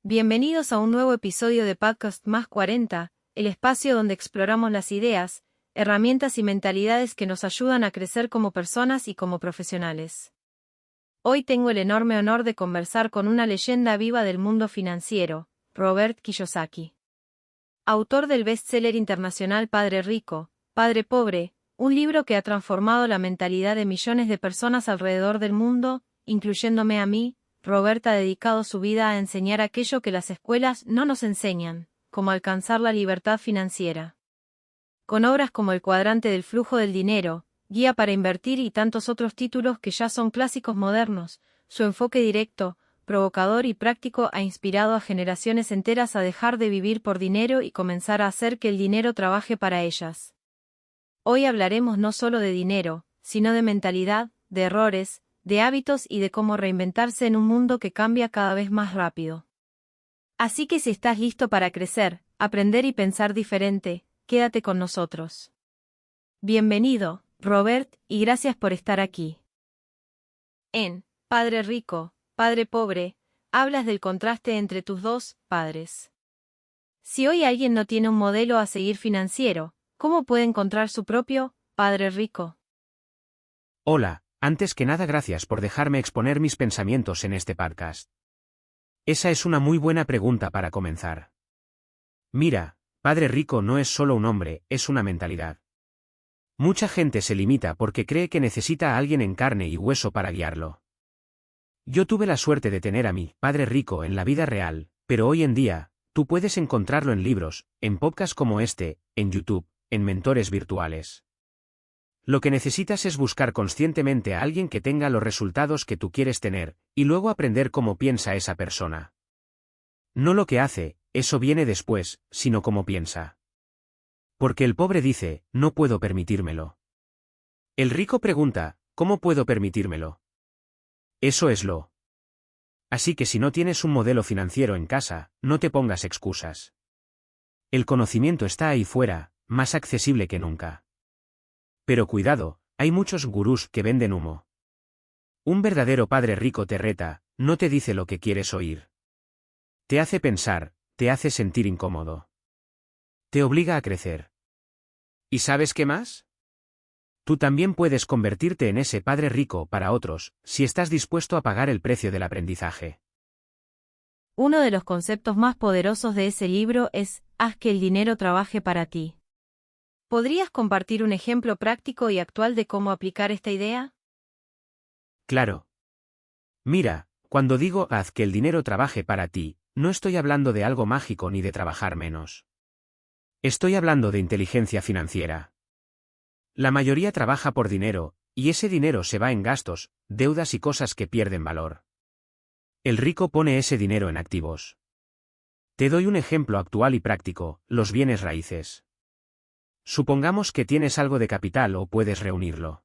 Bienvenidos a un nuevo episodio de Podcast Más 40, el espacio donde exploramos las ideas, herramientas y mentalidades que nos ayudan a crecer como personas y como profesionales. Hoy tengo el enorme honor de conversar con una leyenda viva del mundo financiero, Robert Kiyosaki. Autor del bestseller internacional Padre Rico, Padre Pobre, un libro que ha transformado la mentalidad de millones de personas alrededor del mundo, incluyéndome a mí. Robert ha dedicado su vida a enseñar aquello que las escuelas no nos enseñan, como alcanzar la libertad financiera. Con obras como El cuadrante del flujo del dinero, Guía para invertir y tantos otros títulos que ya son clásicos modernos, su enfoque directo, provocador y práctico ha inspirado a generaciones enteras a dejar de vivir por dinero y comenzar a hacer que el dinero trabaje para ellas. Hoy hablaremos no solo de dinero, sino de mentalidad, de errores, de hábitos y de cómo reinventarse en un mundo que cambia cada vez más rápido. Así que si estás listo para crecer, aprender y pensar diferente, quédate con nosotros. Bienvenido, Robert, y gracias por estar aquí. En Padre Rico, Padre Pobre, hablas del contraste entre tus dos padres. Si hoy alguien no tiene un modelo a seguir financiero, ¿cómo puede encontrar su propio Padre Rico? Hola. Antes que nada, gracias por dejarme exponer mis pensamientos en este podcast. Esa es una muy buena pregunta para comenzar. Mira, Padre Rico no es solo un hombre, es una mentalidad. Mucha gente se limita porque cree que necesita a alguien en carne y hueso para guiarlo. Yo tuve la suerte de tener a mi Padre Rico en la vida real, pero hoy en día, tú puedes encontrarlo en libros, en podcasts como este, en YouTube, en mentores virtuales. Lo que necesitas es buscar conscientemente a alguien que tenga los resultados que tú quieres tener, y luego aprender cómo piensa esa persona. No lo que hace, eso viene después, sino cómo piensa. Porque el pobre dice, no puedo permitírmelo. El rico pregunta, ¿cómo puedo permitírmelo? Eso es lo. Así que si no tienes un modelo financiero en casa, no te pongas excusas. El conocimiento está ahí fuera, más accesible que nunca. Pero cuidado, hay muchos gurús que venden humo. Un verdadero padre rico te reta, no te dice lo que quieres oír. Te hace pensar, te hace sentir incómodo. Te obliga a crecer. ¿Y sabes qué más? Tú también puedes convertirte en ese padre rico para otros, si estás dispuesto a pagar el precio del aprendizaje. Uno de los conceptos más poderosos de ese libro es, haz que el dinero trabaje para ti. ¿Podrías compartir un ejemplo práctico y actual de cómo aplicar esta idea? Claro. Mira, cuando digo haz que el dinero trabaje para ti, no estoy hablando de algo mágico ni de trabajar menos. Estoy hablando de inteligencia financiera. La mayoría trabaja por dinero, y ese dinero se va en gastos, deudas y cosas que pierden valor. El rico pone ese dinero en activos. Te doy un ejemplo actual y práctico, los bienes raíces. Supongamos que tienes algo de capital o puedes reunirlo.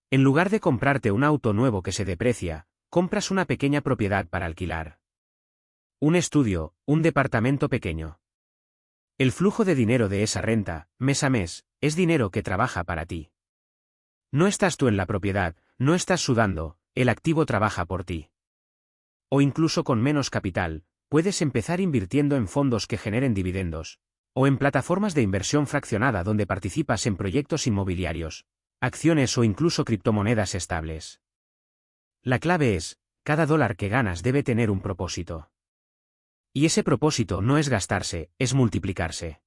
En lugar de comprarte un auto nuevo que se deprecia, compras una pequeña propiedad para alquilar. Un estudio, un departamento pequeño. El flujo de dinero de esa renta, mes a mes, es dinero que trabaja para ti. No estás tú en la propiedad, no estás sudando, el activo trabaja por ti. O incluso con menos capital, puedes empezar invirtiendo en fondos que generen dividendos, o en plataformas de inversión fraccionada donde participas en proyectos inmobiliarios, acciones o incluso criptomonedas estables. La clave es, cada dólar que ganas debe tener un propósito. Y ese propósito no es gastarse, es multiplicarse.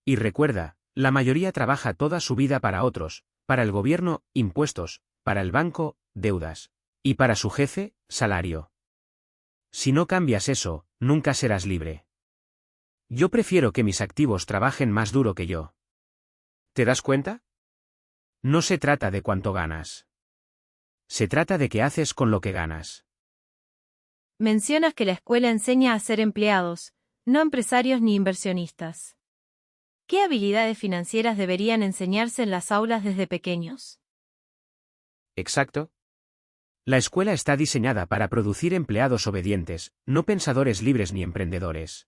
Y recuerda, la mayoría trabaja toda su vida para otros, para el gobierno, impuestos, para el banco, deudas, y para su jefe, salario. Si no cambias eso, nunca serás libre. Yo prefiero que mis activos trabajen más duro que yo. ¿Te das cuenta? No se trata de cuánto ganas. Se trata de qué haces con lo que ganas. Mencionas que la escuela enseña a ser empleados, no empresarios ni inversionistas. ¿Qué habilidades financieras deberían enseñarse en las aulas desde pequeños? Exacto. La escuela está diseñada para producir empleados obedientes, no pensadores libres ni emprendedores.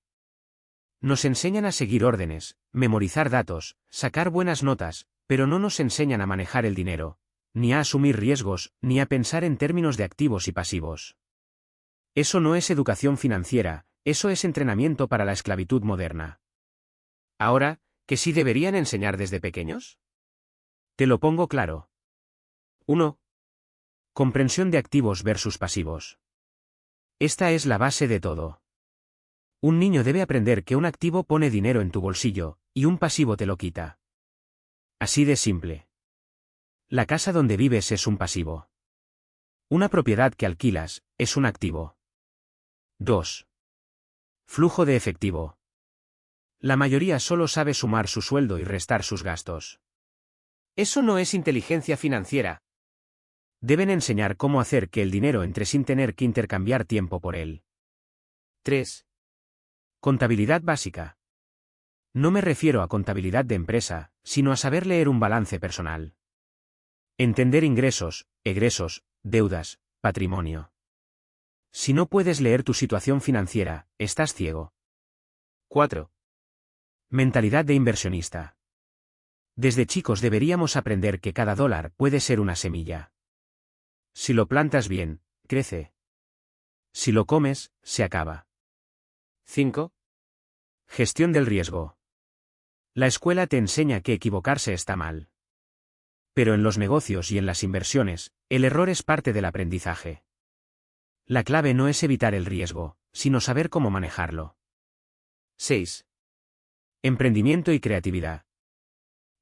Nos enseñan a seguir órdenes, memorizar datos, sacar buenas notas, pero no nos enseñan a manejar el dinero, ni a asumir riesgos, ni a pensar en términos de activos y pasivos. Eso no es educación financiera, eso es entrenamiento para la esclavitud moderna. Ahora, ¿qué sí deberían enseñar desde pequeños? Te lo pongo claro. 1. Comprensión de activos versus pasivos. Esta es la base de todo. Un niño debe aprender que un activo pone dinero en tu bolsillo, y un pasivo te lo quita. Así de simple. La casa donde vives es un pasivo. Una propiedad que alquilas es un activo. 2. Flujo de efectivo. La mayoría solo sabe sumar su sueldo y restar sus gastos. Eso no es inteligencia financiera. Deben enseñar cómo hacer que el dinero entre sin tener que intercambiar tiempo por él. 3. Contabilidad básica. No me refiero a contabilidad de empresa, sino a saber leer un balance personal. Entender ingresos, egresos, deudas, patrimonio. Si no puedes leer tu situación financiera, estás ciego. 4. Mentalidad de inversionista. Desde chicos deberíamos aprender que cada dólar puede ser una semilla. Si lo plantas bien, crece. Si lo comes, se acaba. 5. Gestión del riesgo. La escuela te enseña que equivocarse está mal. Pero en los negocios y en las inversiones, el error es parte del aprendizaje. La clave no es evitar el riesgo, sino saber cómo manejarlo. 6. Emprendimiento y creatividad.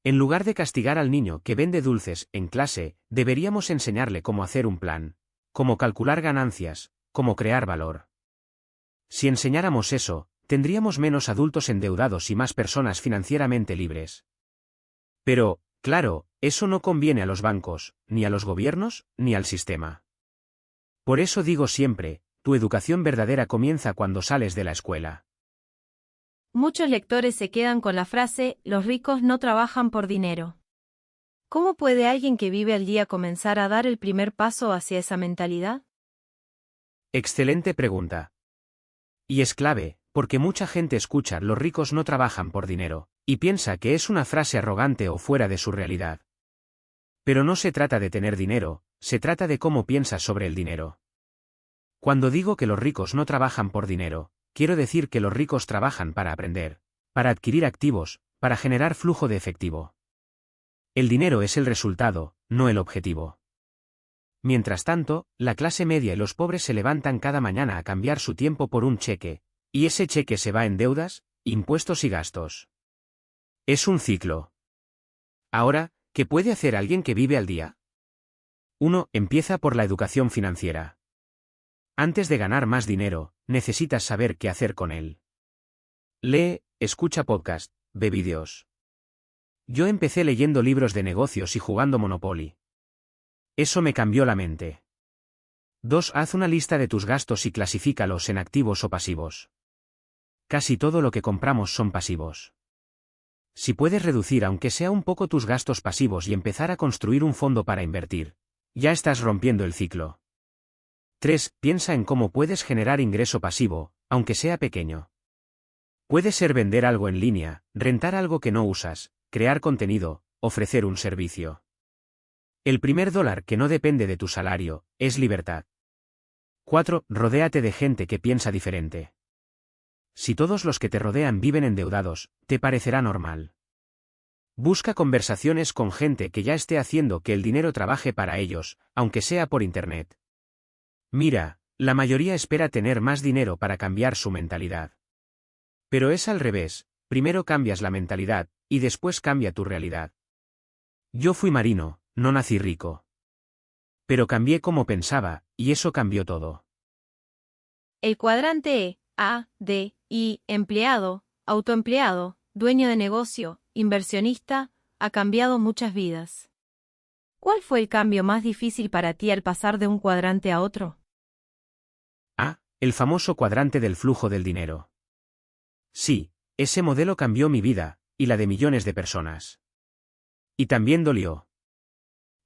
En lugar de castigar al niño que vende dulces en clase, deberíamos enseñarle cómo hacer un plan, cómo calcular ganancias, cómo crear valor. Si enseñáramos eso, tendríamos menos adultos endeudados y más personas financieramente libres. Pero, claro, eso no conviene a los bancos, ni a los gobiernos, ni al sistema. Por eso digo siempre, tu educación verdadera comienza cuando sales de la escuela. Muchos lectores se quedan con la frase, los ricos no trabajan por dinero. ¿Cómo puede alguien que vive al día comenzar a dar el primer paso hacia esa mentalidad? Excelente pregunta. Y es clave, porque mucha gente escucha los ricos no trabajan por dinero, y piensa que es una frase arrogante o fuera de su realidad. Pero no se trata de tener dinero, se trata de cómo piensas sobre el dinero. Cuando digo que los ricos no trabajan por dinero, quiero decir que los ricos trabajan para aprender, para adquirir activos, para generar flujo de efectivo. El dinero es el resultado, no el objetivo. Mientras tanto, la clase media y los pobres se levantan cada mañana a cambiar su tiempo por un cheque, y ese cheque se va en deudas, impuestos y gastos. Es un ciclo. Ahora, ¿qué puede hacer alguien que vive al día? 1. Empieza por la educación financiera. Antes de ganar más dinero, necesitas saber qué hacer con él. Lee, escucha podcast, ve vídeos. Yo empecé leyendo libros de negocios y jugando Monopoly. Eso me cambió la mente. 2. Haz una lista de tus gastos y clasifícalos en activos o pasivos. Casi todo lo que compramos son pasivos. Si puedes reducir aunque sea un poco tus gastos pasivos y empezar a construir un fondo para invertir, ya estás rompiendo el ciclo. 3. Piensa en cómo puedes generar ingreso pasivo, aunque sea pequeño. Puede ser vender algo en línea, rentar algo que no usas, crear contenido, ofrecer un servicio. El primer dólar que no depende de tu salario, es libertad. 4. Rodéate de gente que piensa diferente. Si todos los que te rodean viven endeudados, te parecerá normal. Busca conversaciones con gente que ya esté haciendo que el dinero trabaje para ellos, aunque sea por internet. Mira, la mayoría espera tener más dinero para cambiar su mentalidad. Pero es al revés, primero cambias la mentalidad, y después cambia tu realidad. Yo fui marino, no nací rico. Pero cambié como pensaba, y eso cambió todo. El cuadrante E, A, D, I, empleado, autoempleado, dueño de negocio, inversionista, ha cambiado muchas vidas. ¿Cuál fue el cambio más difícil para ti al pasar de un cuadrante a otro? A. El famoso cuadrante del flujo del dinero. Sí, ese modelo cambió mi vida, y la de millones de personas. Y también dolió.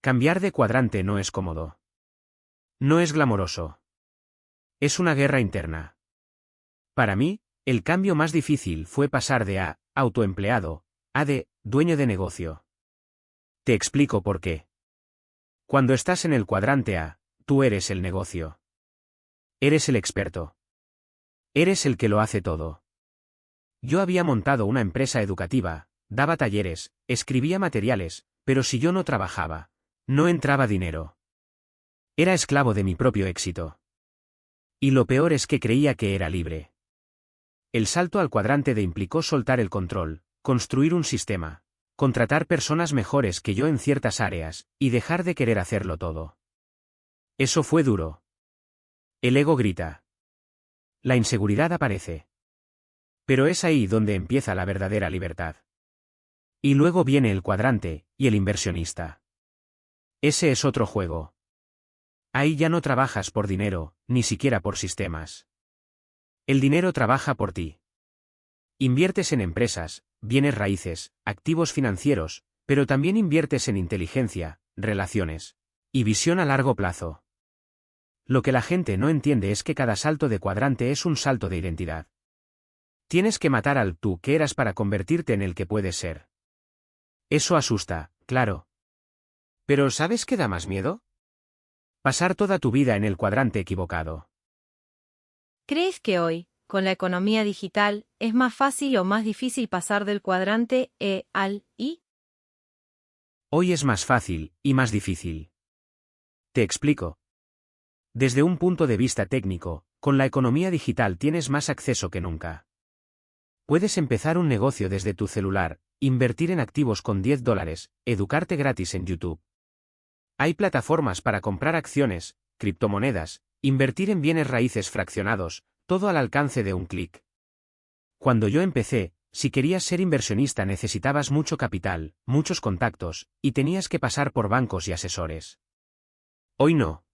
Cambiar de cuadrante no es cómodo. No es glamoroso. Es una guerra interna. Para mí, el cambio más difícil fue pasar de A, autoempleado, a de, dueño de negocio. Te explico por qué. Cuando estás en el cuadrante A, tú eres el negocio. Eres el experto. Eres el que lo hace todo. Yo había montado una empresa educativa, daba talleres, escribía materiales, pero si yo no trabajaba, no entraba dinero. Era esclavo de mi propio éxito. Y lo peor es que creía que era libre. El salto al cuadrante D implicó soltar el control, construir un sistema, contratar personas mejores que yo en ciertas áreas, y dejar de querer hacerlo todo. Eso fue duro. El ego grita. La inseguridad aparece. Pero es ahí donde empieza la verdadera libertad. Y luego viene el cuadrante, y el inversionista. Ese es otro juego. Ahí ya no trabajas por dinero, ni siquiera por sistemas. El dinero trabaja por ti. Inviertes en empresas, bienes raíces, activos financieros, pero también inviertes en inteligencia, relaciones y visión a largo plazo. Lo que la gente no entiende es que cada salto de cuadrante es un salto de identidad. Tienes que matar al tú que eras para convertirte en el que puedes ser. Eso asusta, claro. Pero ¿sabes qué da más miedo? Pasar toda tu vida en el cuadrante equivocado. ¿Crees que hoy, con la economía digital, es más fácil o más difícil pasar del cuadrante E al I? Hoy es más fácil, y más difícil. Te explico. Desde un punto de vista técnico, con la economía digital tienes más acceso que nunca. Puedes empezar un negocio desde tu celular, invertir en activos con $10, educarte gratis en YouTube. Hay plataformas para comprar acciones, criptomonedas, invertir en bienes raíces fraccionados, todo al alcance de un clic. Cuando yo empecé, si querías ser inversionista necesitabas mucho capital, muchos contactos, y tenías que pasar por bancos y asesores. Hoy no.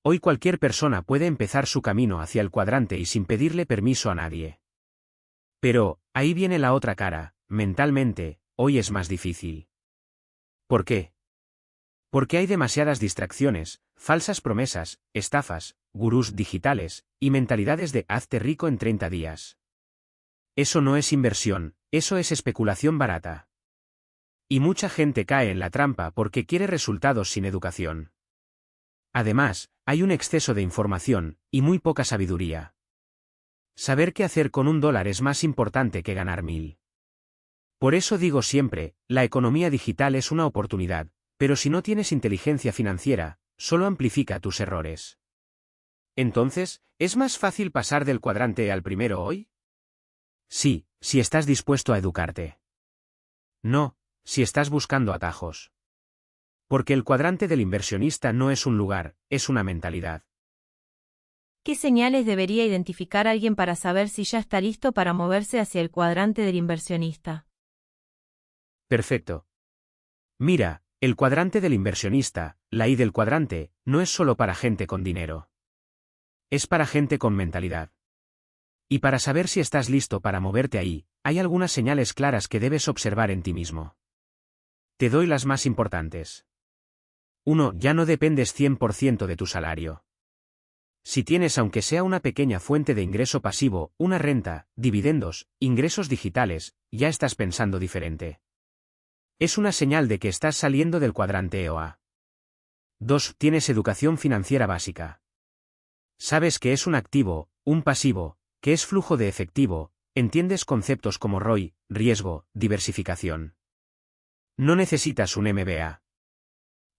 Hoy cualquier persona puede empezar su camino hacia el cuadrante y sin pedirle permiso a nadie. Pero, ahí viene la otra cara, mentalmente, hoy es más difícil. ¿Por qué? Porque hay demasiadas distracciones, falsas promesas, estafas, gurús digitales, y mentalidades de hazte rico en 30 días. Eso no es inversión, eso es especulación barata. Y mucha gente cae en la trampa porque quiere resultados sin educación. Además, hay un exceso de información, y muy poca sabiduría. Saber qué hacer con $1 es más importante que ganar 1000. Por eso digo siempre, la economía digital es una oportunidad, pero si no tienes inteligencia financiera, solo amplifica tus errores. Entonces, ¿es más fácil pasar del cuadrante al primero hoy? Sí, si estás dispuesto a educarte. No, si estás buscando atajos. Porque el cuadrante del inversionista no es un lugar, es una mentalidad. ¿Qué señales debería identificar alguien para saber si ya está listo para moverse hacia el cuadrante del inversionista? Perfecto. Mira, el cuadrante del inversionista, la I del cuadrante, no es solo para gente con dinero. Es para gente con mentalidad. Y para saber si estás listo para moverte ahí, hay algunas señales claras que debes observar en ti mismo. Te doy las más importantes. 1. Ya no dependes 100% de tu salario. Si tienes aunque sea una pequeña fuente de ingreso pasivo, una renta, dividendos, ingresos digitales, ya estás pensando diferente. Es una señal de que estás saliendo del cuadrante EOA. 2. Tienes educación financiera básica. Sabes qué es un activo, un pasivo, qué es flujo de efectivo, entiendes conceptos como ROI, riesgo, diversificación. No necesitas un MBA.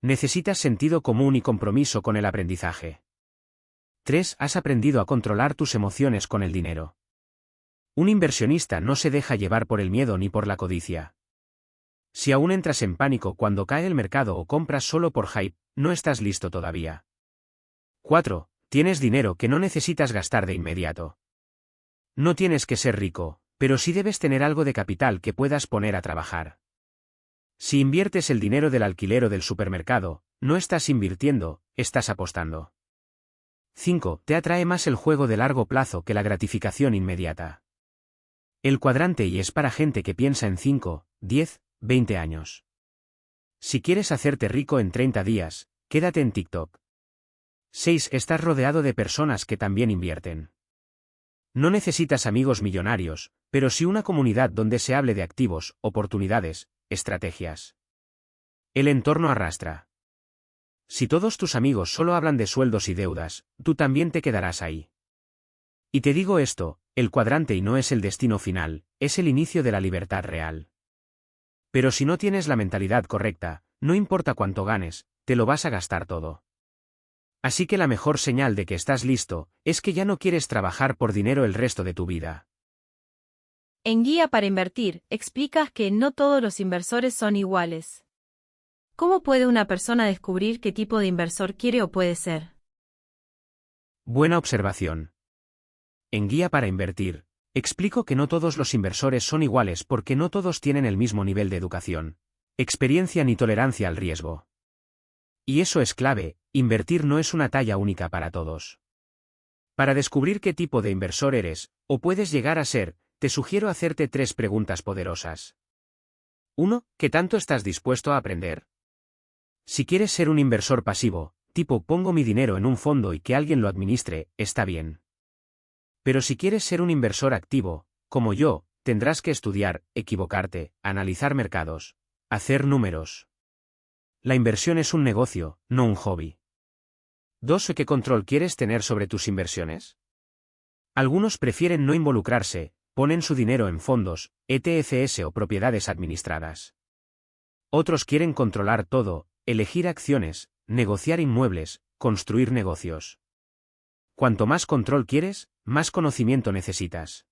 Necesitas sentido común y compromiso con el aprendizaje. 3. Has aprendido a controlar tus emociones con el dinero. Un inversionista no se deja llevar por el miedo ni por la codicia. Si aún entras en pánico cuando cae el mercado o compras solo por hype, no estás listo todavía. 4. Tienes dinero que no necesitas gastar de inmediato. No tienes que ser rico, pero sí debes tener algo de capital que puedas poner a trabajar. Si inviertes el dinero del alquiler o del supermercado, no estás invirtiendo, estás apostando. 5. Te atrae más el juego de largo plazo que la gratificación inmediata. El cuadrante Y es para gente que piensa en 5, 10, 20 años. Si quieres hacerte rico en 30 días, quédate en TikTok. 6. Estás rodeado de personas que también invierten. No necesitas amigos millonarios, pero sí una comunidad donde se hable de activos, oportunidades, estrategias. El entorno arrastra. Si todos tus amigos solo hablan de sueldos y deudas, tú también te quedarás ahí. Y te digo esto, el cuadrante y no es el destino final, es el inicio de la libertad real. Pero si no tienes la mentalidad correcta, no importa cuánto ganes, te lo vas a gastar todo. Así que la mejor señal de que estás listo, es que ya no quieres trabajar por dinero el resto de tu vida. En Guía para Invertir, explicas que no todos los inversores son iguales. ¿Cómo puede una persona descubrir qué tipo de inversor quiere o puede ser? Buena observación. En Guía para Invertir, explico que no todos los inversores son iguales porque no todos tienen el mismo nivel de educación, experiencia ni tolerancia al riesgo. Y eso es clave, invertir no es una talla única para todos. Para descubrir qué tipo de inversor eres, o puedes llegar a ser, te sugiero hacerte 3 preguntas poderosas. 1. ¿Qué tanto estás dispuesto a aprender? Si quieres ser un inversor pasivo, tipo pongo mi dinero en un fondo y que alguien lo administre, está bien. Pero si quieres ser un inversor activo, como yo, tendrás que estudiar, equivocarte, analizar mercados, hacer números. La inversión es un negocio, no un hobby. 2. ¿Qué control quieres tener sobre tus inversiones? Algunos prefieren no involucrarse, ponen su dinero en fondos, ETFs o propiedades administradas. Otros quieren controlar todo, elegir acciones, negociar inmuebles, construir negocios. Cuanto más control quieres, más conocimiento necesitas.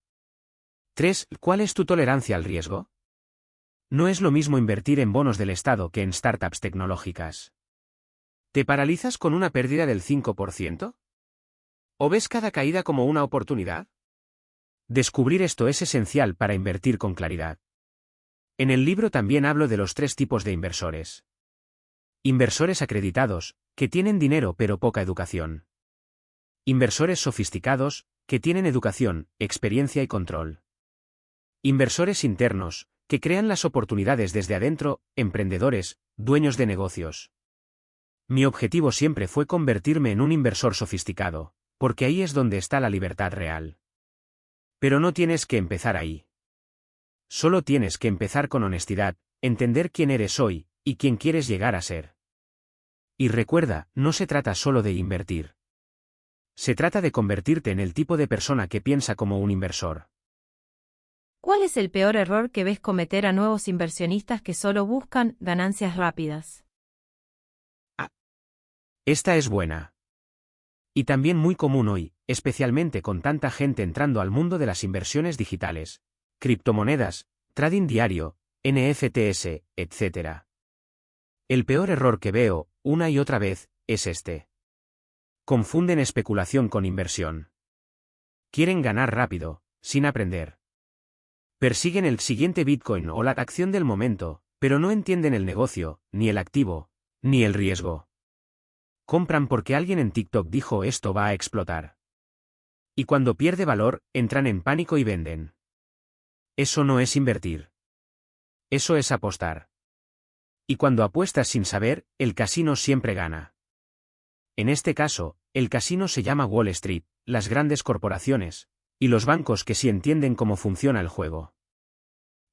3. ¿Cuál es tu tolerancia al riesgo? No es lo mismo invertir en bonos del Estado que en startups tecnológicas. ¿Te paralizas con una pérdida del 5%? ¿O ves cada caída como una oportunidad? Descubrir esto es esencial para invertir con claridad. En el libro también hablo de los 3 tipos de inversores. Inversores acreditados, que tienen dinero pero poca educación. Inversores sofisticados, que tienen educación, experiencia y control. Inversores internos, que crean las oportunidades desde adentro, emprendedores, dueños de negocios. Mi objetivo siempre fue convertirme en un inversor sofisticado, porque ahí es donde está la libertad real. Pero no tienes que empezar ahí. Solo tienes que empezar con honestidad, entender quién eres hoy, y quién quieres llegar a ser. Y recuerda, no se trata solo de invertir. Se trata de convertirte en el tipo de persona que piensa como un inversor. ¿Cuál es el peor error que ves cometer a nuevos inversionistas que solo buscan ganancias rápidas? Esta es buena. Y también muy común hoy, especialmente con tanta gente entrando al mundo de las inversiones digitales, criptomonedas, trading diario, NFTs, etc. El peor error que veo, una y otra vez, es este. Confunden especulación con inversión. Quieren ganar rápido, sin aprender. Persiguen el siguiente Bitcoin o la acción del momento, pero no entienden el negocio, ni el activo, ni el riesgo. Compran porque alguien en TikTok dijo esto va a explotar. Y cuando pierde valor, entran en pánico y venden. Eso no es invertir. Eso es apostar. Y cuando apuestas sin saber, el casino siempre gana. En este caso, el casino se llama Wall Street, las grandes corporaciones, y los bancos que sí entienden cómo funciona el juego.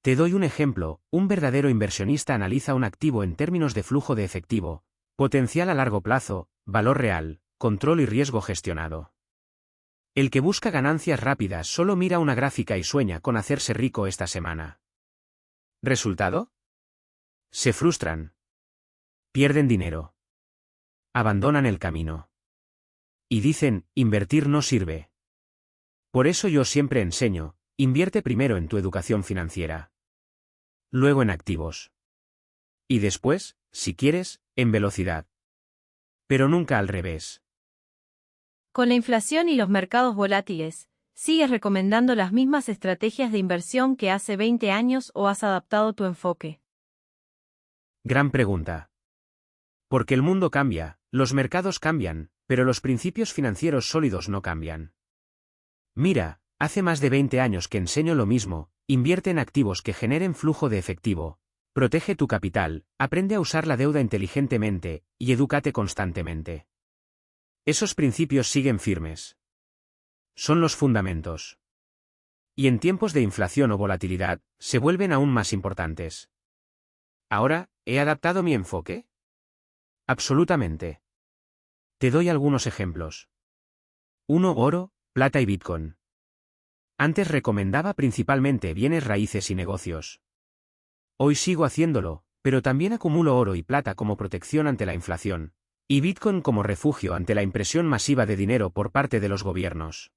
Te doy un ejemplo, un verdadero inversionista analiza un activo en términos de flujo de efectivo, potencial a largo plazo, valor real, control y riesgo gestionado. El que busca ganancias rápidas solo mira una gráfica y sueña con hacerse rico esta semana. ¿Resultado? Se frustran. Pierden dinero. Abandonan el camino. Y dicen, invertir no sirve. Por eso yo siempre enseño, invierte primero en tu educación financiera. Luego en activos. Y después, si quieres, en velocidad. Pero nunca al revés. Con la inflación y los mercados volátiles, ¿sigues recomendando las mismas estrategias de inversión que hace 20 años o has adaptado tu enfoque? Gran pregunta. Porque el mundo cambia, los mercados cambian, pero los principios financieros sólidos no cambian. Mira, hace más de 20 años que enseño lo mismo, invierte en activos que generen flujo de efectivo, protege tu capital, aprende a usar la deuda inteligentemente, y edúcate constantemente. Esos principios siguen firmes. Son los fundamentos. Y en tiempos de inflación o volatilidad, se vuelven aún más importantes. Ahora, ¿he adaptado mi enfoque? Absolutamente. Te doy algunos ejemplos. 1. Oro, plata y Bitcoin. Antes recomendaba principalmente bienes raíces y negocios. Hoy sigo haciéndolo, pero también acumulo oro y plata como protección ante la inflación, y Bitcoin como refugio ante la impresión masiva de dinero por parte de los gobiernos.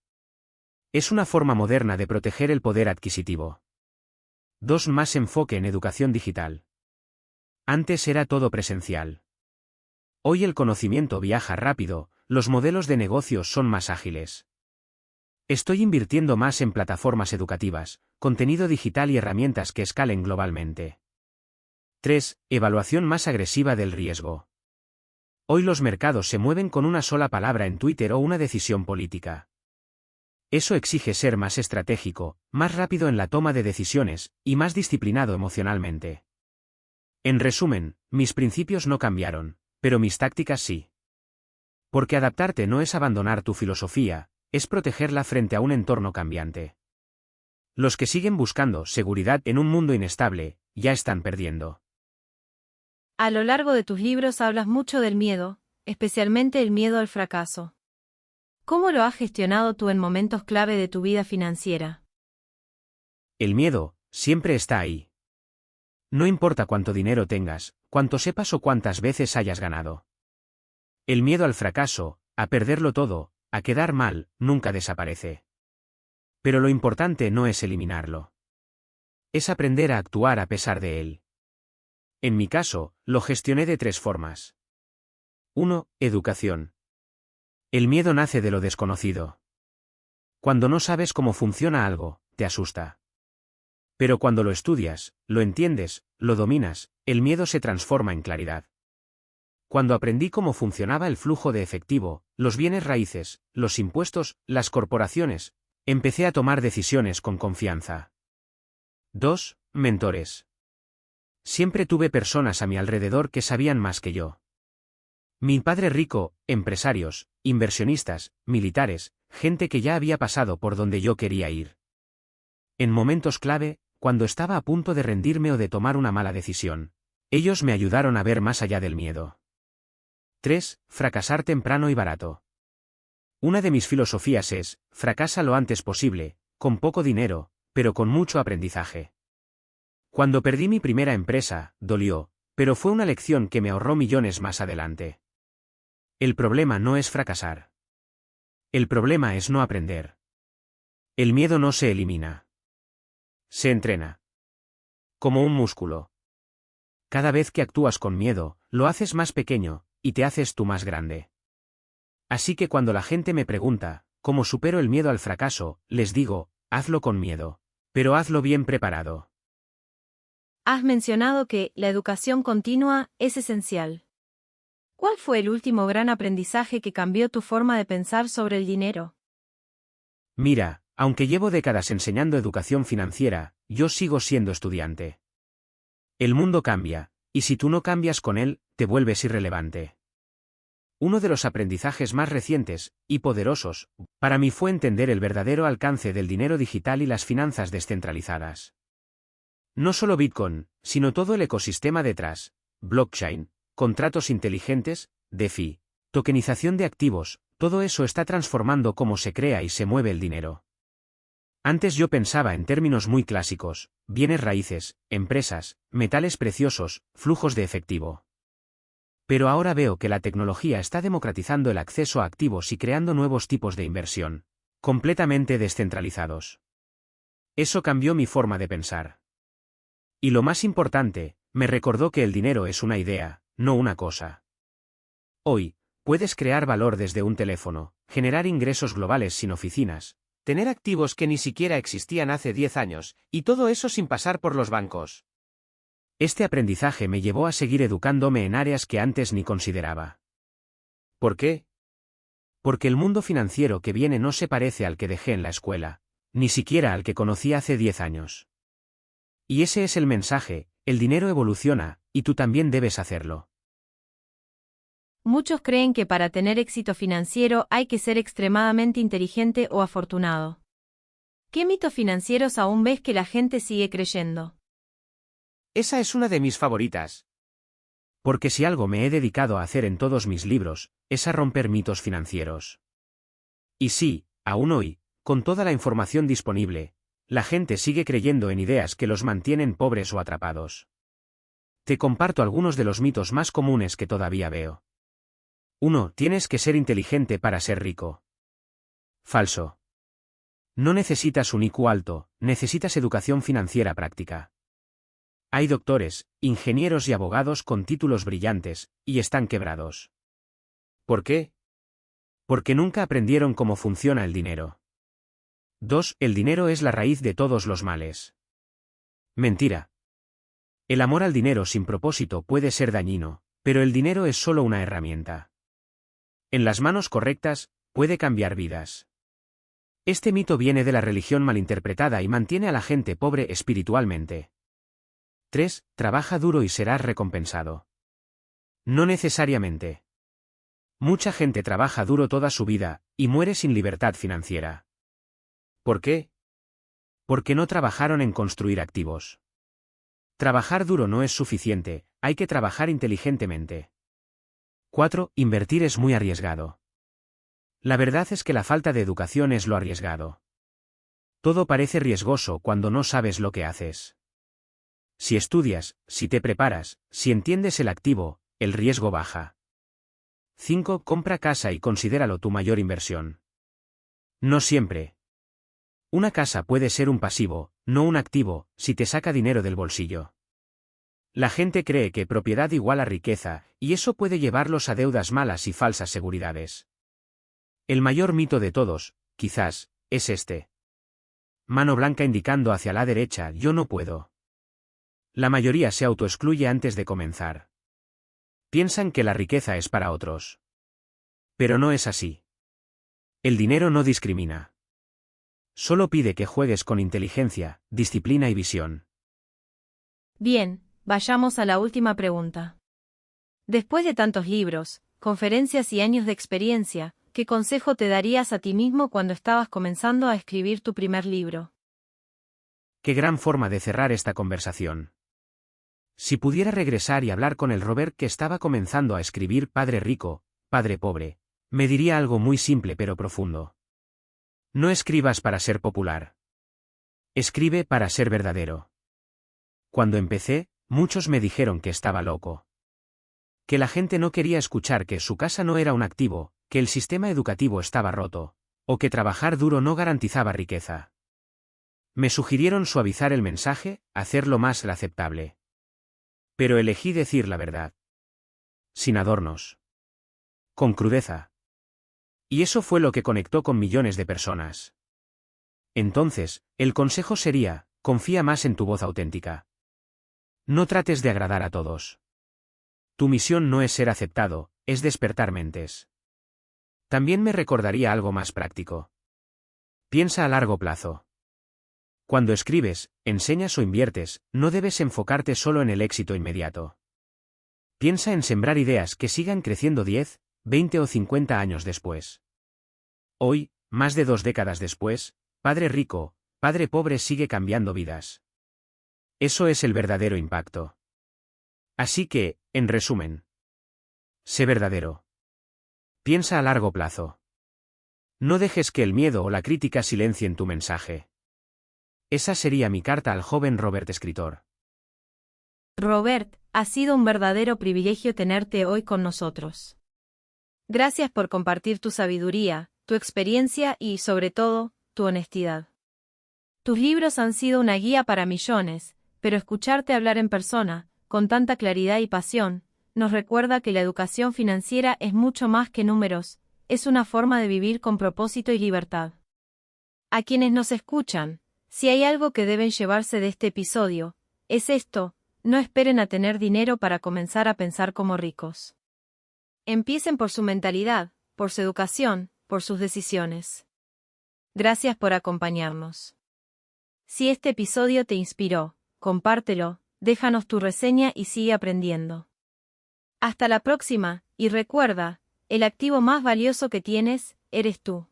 Es una forma moderna de proteger el poder adquisitivo. 2. Más enfoque en educación digital. Antes era todo presencial. Hoy el conocimiento viaja rápido, los modelos de negocios son más ágiles. Estoy invirtiendo más en plataformas educativas, contenido digital y herramientas que escalen globalmente. 3. Evaluación más agresiva del riesgo. Hoy los mercados se mueven con una sola palabra en Twitter o una decisión política. Eso exige ser más estratégico, más rápido en la toma de decisiones, y más disciplinado emocionalmente. En resumen, mis principios no cambiaron, pero mis tácticas sí. Porque adaptarte no es abandonar tu filosofía, es protegerla frente a un entorno cambiante. Los que siguen buscando seguridad en un mundo inestable, ya están perdiendo. A lo largo de tus libros hablas mucho del miedo, especialmente el miedo al fracaso. ¿Cómo lo has gestionado tú en momentos clave de tu vida financiera? El miedo, siempre está ahí. No importa cuánto dinero tengas, cuánto sepas o cuántas veces hayas ganado. El miedo al fracaso, a perderlo todo, a quedar mal, nunca desaparece. Pero lo importante no es eliminarlo. Es aprender a actuar a pesar de él. En mi caso, lo gestioné de 3 formas. 1. Educación. El miedo nace de lo desconocido. Cuando no sabes cómo funciona algo, te asusta. Pero cuando lo estudias, lo entiendes, lo dominas, el miedo se transforma en claridad. Cuando aprendí cómo funcionaba el flujo de efectivo, los bienes raíces, los impuestos, las corporaciones, empecé a tomar decisiones con confianza. 2. Mentores. Siempre tuve personas a mi alrededor que sabían más que yo. Mi padre rico, empresarios, inversionistas, militares, gente que ya había pasado por donde yo quería ir. En momentos clave, cuando estaba a punto de rendirme o de tomar una mala decisión, ellos me ayudaron a ver más allá del miedo. 3. Fracasar temprano y barato. Una de mis filosofías es, fracasa lo antes posible, con poco dinero, pero con mucho aprendizaje. Cuando perdí mi primera empresa, dolió, pero fue una lección que me ahorró millones más adelante. El problema no es fracasar. El problema es no aprender. El miedo no se elimina. Se entrena. Como un músculo. Cada vez que actúas con miedo, lo haces más pequeño, y te haces tú más grande. Así que cuando la gente me pregunta, ¿cómo supero el miedo al fracaso?, les digo, hazlo con miedo. Pero hazlo bien preparado. Has mencionado que la educación continua es esencial. ¿Cuál fue el último gran aprendizaje que cambió tu forma de pensar sobre el dinero? Mira, aunque llevo décadas enseñando educación financiera, yo sigo siendo estudiante. El mundo cambia, y si tú no cambias con él, te vuelves irrelevante. Uno de los aprendizajes más recientes, y poderosos, para mí fue entender el verdadero alcance del dinero digital y las finanzas descentralizadas. No solo Bitcoin, sino todo el ecosistema detrás, blockchain, contratos inteligentes, DeFi, tokenización de activos, todo eso está transformando cómo se crea y se mueve el dinero. Antes yo pensaba en términos muy clásicos, bienes raíces, empresas, metales preciosos, flujos de efectivo. Pero ahora veo que la tecnología está democratizando el acceso a activos y creando nuevos tipos de inversión, completamente descentralizados. Eso cambió mi forma de pensar. Y lo más importante, me recordó que el dinero es una idea, no una cosa. Hoy, puedes crear valor desde un teléfono, generar ingresos globales sin oficinas, tener activos que ni siquiera existían hace 10 años, y todo eso sin pasar por los bancos. Este aprendizaje me llevó a seguir educándome en áreas que antes ni consideraba. ¿Por qué? Porque el mundo financiero que viene no se parece al que dejé en la escuela, ni siquiera al que conocí hace 10 años. Y ese es el mensaje, el dinero evoluciona, y tú también debes hacerlo. Muchos creen que para tener éxito financiero hay que ser extremadamente inteligente o afortunado. ¿Qué mitos financieros aún ves que la gente sigue creyendo? Esa es una de mis favoritas. Porque si algo me he dedicado a hacer en todos mis libros, es a romper mitos financieros. Y sí, aún hoy, con toda la información disponible, la gente sigue creyendo en ideas que los mantienen pobres o atrapados. Te comparto algunos de los mitos más comunes que todavía veo. 1. Tienes que ser inteligente para ser rico. Falso. No necesitas un IQ alto, necesitas educación financiera práctica. Hay doctores, ingenieros y abogados con títulos brillantes, y están quebrados. ¿Por qué? Porque nunca aprendieron cómo funciona el dinero. 2. El dinero es la raíz de todos los males. Mentira. El amor al dinero sin propósito puede ser dañino, pero el dinero es solo una herramienta. En las manos correctas, puede cambiar vidas. Este mito viene de la religión malinterpretada y mantiene a la gente pobre espiritualmente. 3. Trabaja duro y serás recompensado. No necesariamente. Mucha gente trabaja duro toda su vida, y muere sin libertad financiera. ¿Por qué? Porque no trabajaron en construir activos. Trabajar duro no es suficiente, hay que trabajar inteligentemente. 4. Invertir es muy arriesgado. La verdad es que la falta de educación es lo arriesgado. Todo parece riesgoso cuando no sabes lo que haces. Si estudias, si te preparas, si entiendes el activo, el riesgo baja. 5. Compra casa y considéralo tu mayor inversión. No siempre. Una casa puede ser un pasivo, no un activo, si te saca dinero del bolsillo. La gente cree que propiedad iguala riqueza, y eso puede llevarlos a deudas malas y falsas seguridades. El mayor mito de todos, quizás, es este. Mano blanca indicando hacia la derecha, yo no puedo. La mayoría se autoexcluye antes de comenzar. Piensan que la riqueza es para otros. Pero no es así. El dinero no discrimina. Solo pide que juegues con inteligencia, disciplina y visión. Bien, vayamos a la última pregunta. Después de tantos libros, conferencias y años de experiencia, ¿qué consejo te darías a ti mismo cuando estabas comenzando a escribir tu primer libro? Qué gran forma de cerrar esta conversación. Si pudiera regresar y hablar con el Robert que estaba comenzando a escribir Padre Rico, Padre Pobre, me diría algo muy simple pero profundo. No escribas para ser popular. Escribe para ser verdadero. Cuando empecé, muchos me dijeron que estaba loco. Que la gente no quería escuchar que su casa no era un activo, que el sistema educativo estaba roto, o que trabajar duro no garantizaba riqueza. Me sugirieron suavizar el mensaje, hacerlo más aceptable. Pero elegí decir la verdad. Sin adornos. Con crudeza. Y eso fue lo que conectó con millones de personas. Entonces, el consejo sería, confía más en tu voz auténtica. No trates de agradar a todos. Tu misión no es ser aceptado, es despertar mentes. También me recordaría algo más práctico. Piensa a largo plazo. Cuando escribes, enseñas o inviertes, no debes enfocarte solo en el éxito inmediato. Piensa en sembrar ideas que sigan creciendo 10, 20 o 50 años después. Hoy, más de 2 décadas después, Padre Rico, Padre Pobre sigue cambiando vidas. Eso es el verdadero impacto. Así que, en resumen, sé verdadero. Piensa a largo plazo. No dejes que el miedo o la crítica silencien tu mensaje. Esa sería mi carta al joven Robert escritor. Robert, ha sido un verdadero privilegio tenerte hoy con nosotros. Gracias por compartir tu sabiduría, tu experiencia y, sobre todo, tu honestidad. Tus libros han sido una guía para millones, pero escucharte hablar en persona, con tanta claridad y pasión, nos recuerda que la educación financiera es mucho más que números, es una forma de vivir con propósito y libertad. A quienes nos escuchan, si hay algo que deben llevarse de este episodio, es esto: no esperen a tener dinero para comenzar a pensar como ricos. Empiecen por su mentalidad, por su educación, por sus decisiones. Gracias por acompañarnos. Si este episodio te inspiró, compártelo, déjanos tu reseña y sigue aprendiendo. Hasta la próxima, y recuerda, el activo más valioso que tienes, eres tú.